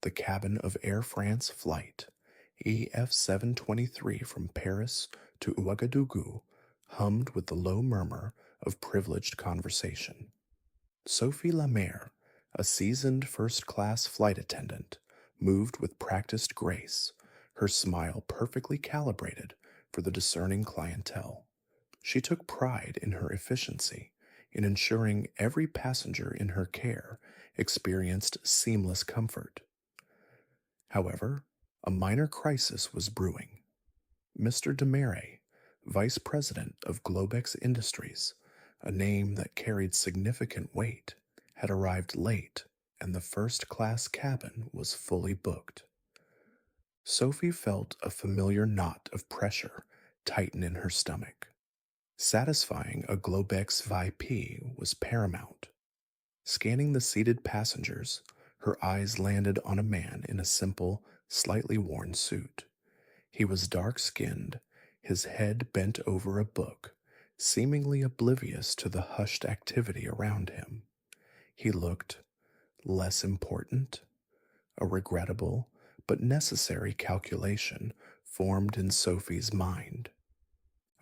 The cabin of Air France flight EF-723 from Paris to Ouagadougou hummed with the low murmur of privileged conversation. Sophie Lamere, a seasoned first-class flight attendant, moved with practiced grace, her smile perfectly calibrated for the discerning clientele. She took pride in her efficiency, in ensuring every passenger in her care experienced seamless comfort. However, a minor crisis was brewing. Mr. Demare, vice president of Globex Industries, a name that carried significant weight, had arrived late and the first-class cabin was fully booked. Sophie felt a familiar knot of pressure tighten in her stomach. Satisfying a Globex VIP was paramount. Scanning the seated passengers, her eyes landed on a man in a simple, slightly worn suit. He was dark-skinned, his head bent over a book, seemingly oblivious to the hushed activity around him. He looked less important. A regrettable but necessary calculation formed in Sophie's mind.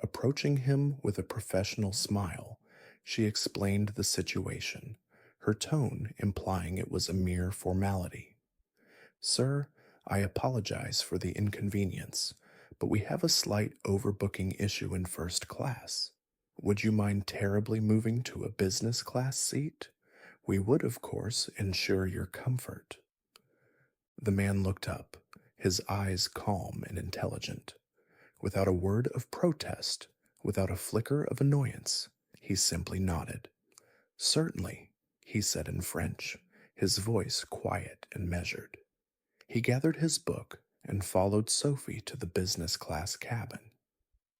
Approaching him with a professional smile, she explained the situation, her tone implying it was a mere formality. "Sir, I apologize for the inconvenience, but we have a slight overbooking issue in first class. Would you mind terribly moving to a business class seat? We would, of course, ensure your comfort." The man looked up, his eyes calm and intelligent. Without a word of protest, without a flicker of annoyance, he simply nodded. "Certainly," he said in French, his voice quiet and measured. He gathered his book and followed Sophie to the business class cabin.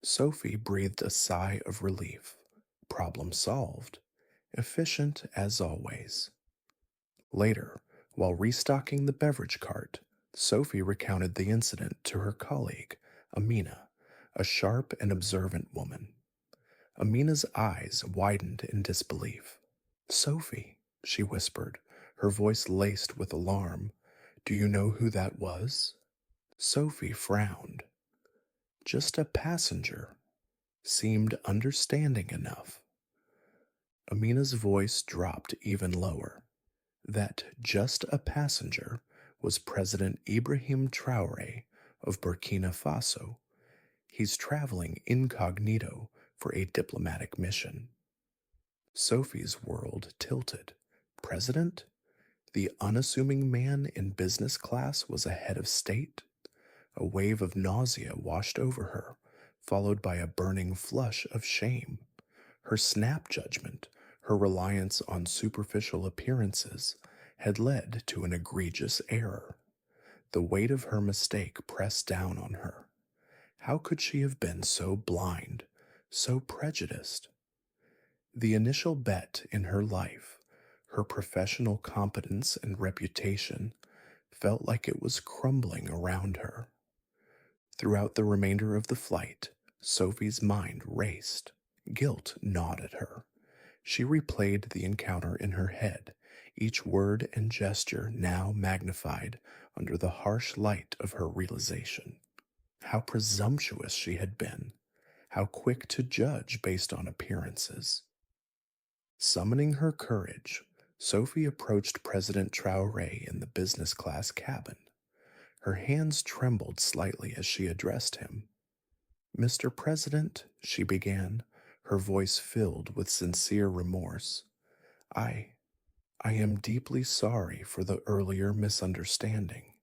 Sophie breathed a sigh of relief. Problem solved. Efficient as always. Later, while restocking the beverage cart, Sophie recounted the incident to her colleague, Amina, a sharp and observant woman. Amina's eyes widened in disbelief. "Sophie," she whispered, her voice laced with alarm, "do you know who that was?" Sophie frowned. "Just a passenger," seemed understanding enough. Amina's voice dropped even lower. That just a passenger was President Ibrahim Traoré of Burkina Faso. He's traveling incognito for a diplomatic mission. Sophie's world tilted. President? The unassuming man in business class was a head of state? A wave of nausea washed over her, followed by a burning flush of shame. Her snap judgment, her reliance on superficial appearances, had led to an egregious error. The weight of her mistake pressed down on her. How could she have been so blind, so prejudiced? The initial bet in her life, her professional competence and reputation, felt like it was crumbling around her. Throughout the remainder of the flight, Sophie's mind raced. Guilt gnawed at her. She replayed the encounter in her head, each word and gesture now magnified under the harsh light of her realization. How presumptuous she had been, how quick to judge based on appearances. Summoning her courage, Sophie approached President Traoré in the business class cabin. Her hands trembled slightly as she addressed him. "Mr. President," she began, her voice filled with sincere remorse, I am deeply sorry for the earlier misunderstanding.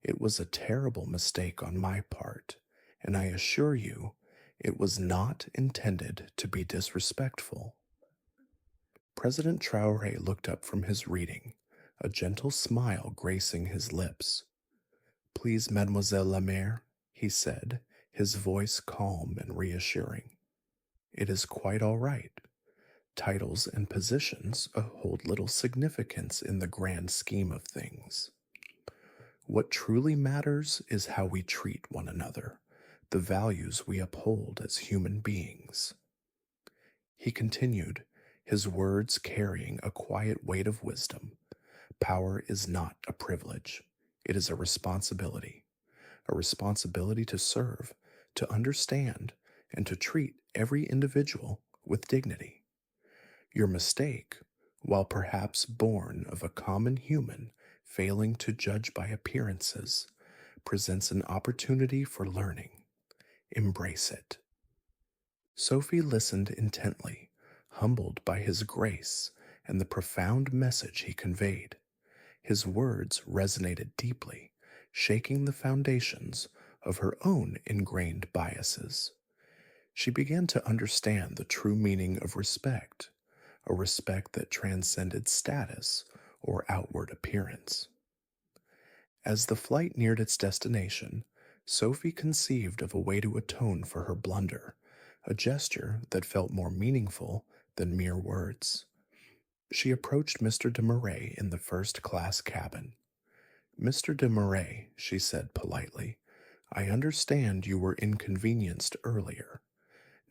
It was a terrible mistake on my part, and I assure you, it was not intended to be disrespectful." President Traoré looked up from his reading, a gentle smile gracing his lips. "Please, Mademoiselle Lamere," he said, his voice calm and reassuring. "It is quite all right. Titles and positions hold little significance in the grand scheme of things. What truly matters is how we treat one another, the values we uphold as human beings." He continued, his words carrying a quiet weight of wisdom. "Power is not a privilege. It is a responsibility to serve, to understand, and to treat every individual with dignity. Your mistake, while perhaps born of a common human failing to judge by appearances, presents an opportunity for learning. Embrace it. Sophie listened intently, humbled by his grace and the profound message he conveyed. His words resonated deeply, shaking the foundations of her own ingrained biases. She began to understand the true meaning of respect, a respect that transcended status or outward appearance. As the flight neared its destination, Sophie conceived of a way to atone for her blunder, a gesture that felt more meaningful than mere words. She approached Mr. de Marais in the first class cabin. "Mr. de Marais," she said politely, "I understand you were inconvenienced earlier.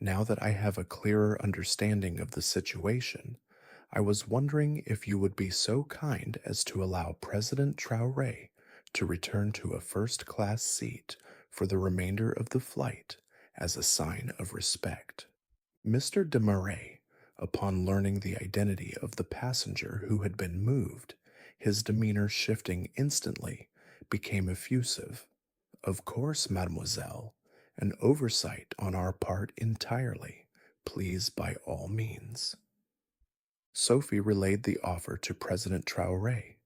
Now that I have a clearer understanding of the situation, I was wondering if you would be so kind as to allow President Traoré to return to a first class seat for the remainder of the flight as a sign of respect." Mr. de Marais, upon learning the identity of the passenger who had been moved, his demeanor shifting instantly, became effusive. "Of course, mademoiselle, an oversight on our part entirely. Please, by all means." Sophie relayed the offer to President Traoré.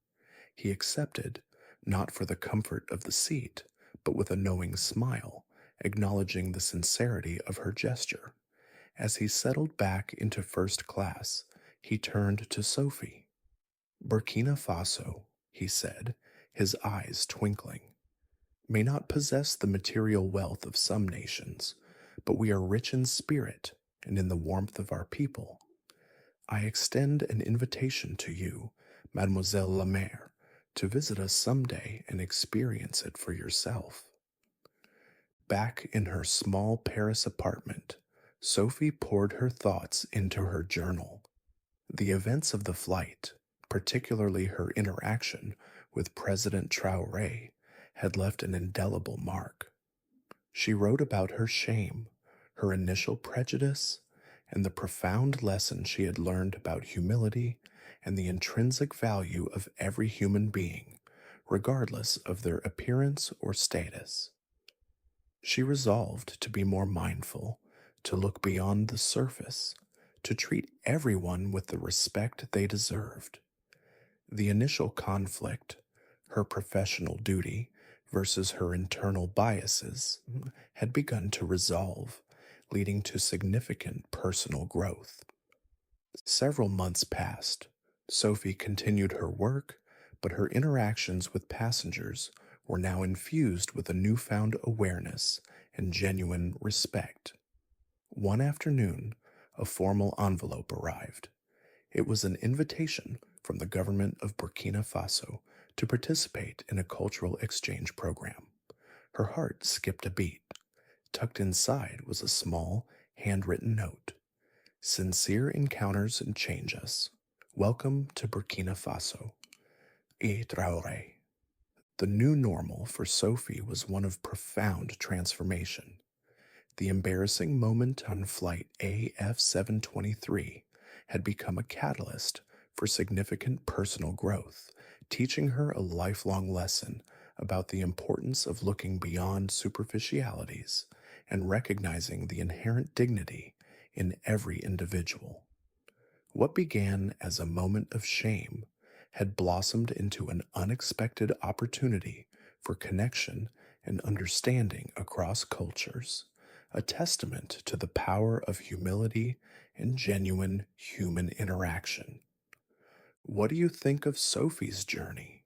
He accepted, not for the comfort of the seat, but with a knowing smile, acknowledging the sincerity of her gesture. As he settled back into first class, he turned to Sophie. "Burkina Faso," he said, his eyes twinkling, "may not possess the material wealth of some nations, but we are rich in spirit and in the warmth of our people. I extend an invitation to you, Mademoiselle la Mère, to visit us someday and experience it for yourself." Back in her small Paris apartment, Sophie poured her thoughts into her journal. The events of the flight, particularly her interaction with President Traoré, had left an indelible mark. She wrote about her shame, her initial prejudice, and the profound lesson she had learned about humility and the intrinsic value of every human being, regardless of their appearance or status. She resolved to be more mindful, to look beyond the surface, to treat everyone with the respect they deserved. The initial conflict, her professional duty versus her internal biases, had begun to resolve, leading to significant personal growth. Several months passed. Sophie continued her work, but her interactions with passengers were now infused with a newfound awareness and genuine respect. One afternoon, a formal envelope arrived. It was an invitation from the government of Burkina Faso to participate in a cultural exchange program. Her heart skipped a beat. Tucked inside was a small, handwritten note. "Sincere encounters and change us. Welcome to Burkina Faso. Ibrahim Traoré." The new normal for Sophie was one of profound transformation. The embarrassing moment on flight AF723 had become a catalyst for significant personal growth, teaching her a lifelong lesson about the importance of looking beyond superficialities and recognizing the inherent dignity in every individual. What began as a moment of shame had blossomed into an unexpected opportunity for connection and understanding across cultures, a testament to the power of humility and genuine human interaction. What do you think of Sophie's journey?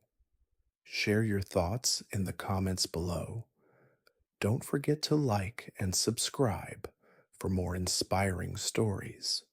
Share your thoughts in the comments below. Don't forget to like and subscribe for more inspiring stories.